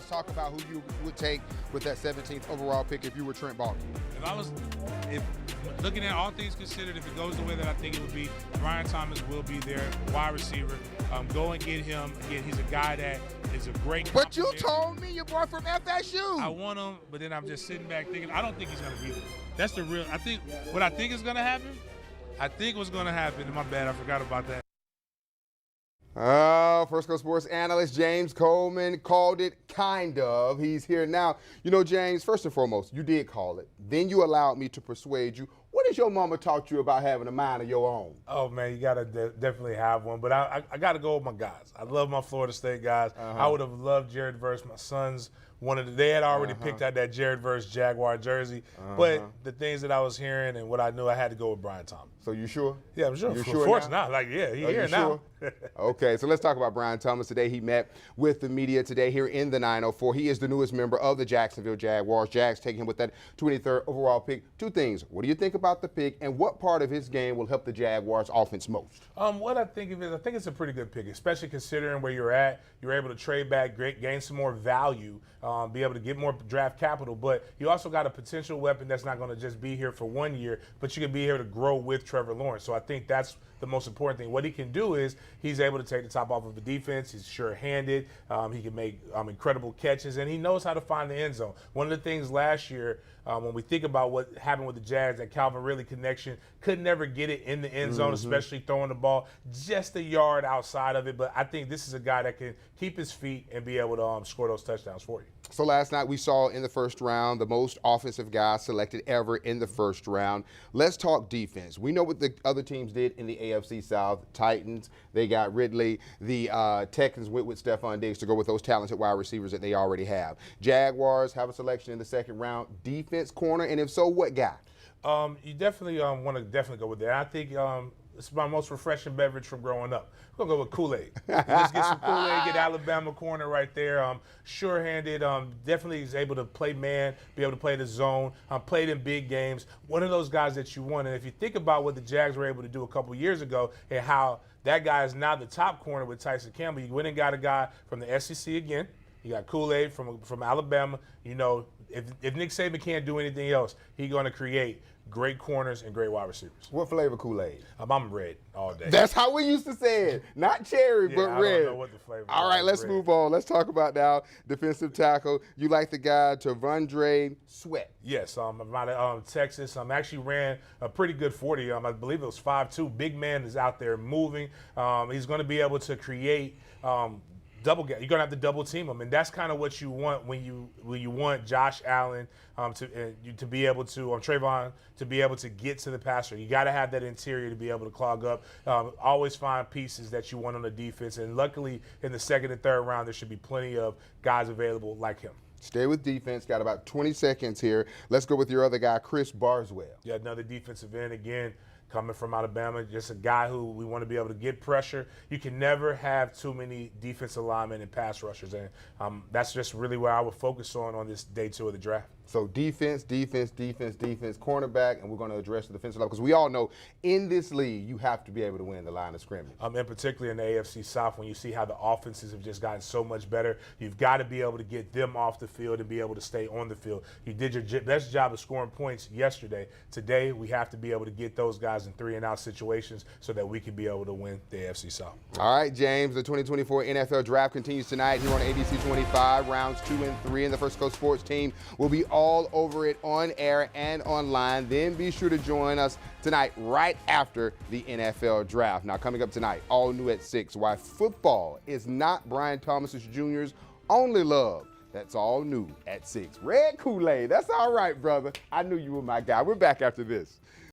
talk about who you would take with that 17th overall pick if you were Trent Baalke. If looking at all things considered, if it goes the way that I think it would be, Brian Thomas will be there, wide receiver. Go and get him. Again, he's a guy that is a great. But you told me your boy from FSU. I want him, but then I'm just sitting back thinking, I don't think he's going to be there. That's the real. What I think is going to happen. I think what's going to happen. And my bad, I forgot about that. First Coast Sports analyst James Coleman called it kind of. He's here now. You know, James, first and foremost, you did call it. Then you allowed me to persuade you. What has your mama taught you about having a mind of your own? Oh, man, you got to definitely have one. But I got to go with my guys. I love my Florida State guys. I would have loved Jared Verse. My sons they had already picked out that Jared Verse Jaguar jersey. But the things that I was hearing and what I knew, I had to go with Brian Thomas. So you sure? Yeah, I'm sure. You Of sure course now? not. Like, yeah, he's here you now. Sure? Okay, so let's talk about Brian Thomas. Today he met with the media today here in the 904. He is the newest member of the Jacksonville Jaguars. Jags taking him with that 23rd overall pick. Two things. What do you think about the pick, and what part of his game will help the Jaguars offense most? What I think of is I think it's a pretty good pick, especially considering where you're at. You're able to trade back, gain some more value, be able to get more draft capital, but you also got a potential weapon that's not going to just be here for 1 year, but you can be here to grow with Trevor Lawrence. So I think that's the most important thing. What he can do is he's able to take the top off of the defense. He's sure-handed. He can make incredible catches, and he knows how to find the end zone. One of the things last year, when we think about what happened with the Jags, that Calvin Ridley connection, could never get it in the end zone, especially throwing the ball just a yard outside of it. But I think this is a guy that can keep his feet and be able to score those touchdowns for you. So last night we saw in the first round the most offensive guys selected ever in the first round. Let's talk defense. We know what the other teams did in the AFC South. Titans, they got Ridley. The Texans went with Stephon Diggs to go with those talented wide receivers that they already have. Jaguars have a selection in the second round. Defense corner, and if so, what guy? You definitely want to go with that. I think it's my most refreshing beverage from growing up. We're going to go with Kool-Aid. Just get some Kool-Aid, get Alabama corner right there. Sure-handed, definitely is able to play man, be able to play the zone, played in big games. One of those guys that you want. And if you think about what the Jags were able to do a couple years ago and how that guy is now the top corner with Tyson Campbell, you went and got a guy from the SEC again. You got Kool-Aid from Alabama. You know, if Nick Saban can't do anything else, he's going to create great corners and great wide receivers. What flavor Kool-Aid? I'm red all day. That's how we used to say it. Not cherry, but I red. don't know what the flavor is. All right, let's move on. Let's talk about now defensive tackle. You like the guy Tavondre Sweat. Yes, I'm out of Texas. Actually ran a pretty good 40. I believe it was 5'2". Big man is out there moving. He's going to be able to create double gap. You're gonna have to double team him, and that's kind of what you want when you want Josh Allen to be able to Trayvon to be able to get to the passer. You got to have that interior to be able to clog up. Always find pieces that you want on the defense, and luckily in the second and third round there should be plenty of guys available like him. Stay with defense. Got about 20 seconds here. Let's go with your other guy, Chris Barswell. Yeah, another defensive end again. Coming from Alabama, just a guy who we want to be able to get pressure. You can never have too many defensive linemen and pass rushers, and that's just really where I would focus on this day 2 of the draft. So defense, cornerback, and we're going to address the defensive level because we all know in this league you have to be able to win the line of scrimmage. And particularly in the AFC South, when you see how the offenses have just gotten so much better, you've got to be able to get them off the field and be able to stay on the field. You did your best job of scoring points yesterday. Today, we have to be able to get those guys in 3-and-out situations so that we can be able to win the AFC South. All right, James, the 2024 NFL Draft continues tonight here on ABC 25, rounds 2 and 3, and the First Coast Sports team will be all over it on air and online. Then be sure to join us tonight right after the NFL Draft. Now, coming up tonight, all new at 6, why football is not Brian Thomas Jr.'s only love. That's all new at 6. Red Kool-Aid, that's all right, brother. I knew you were my guy. We're back after this.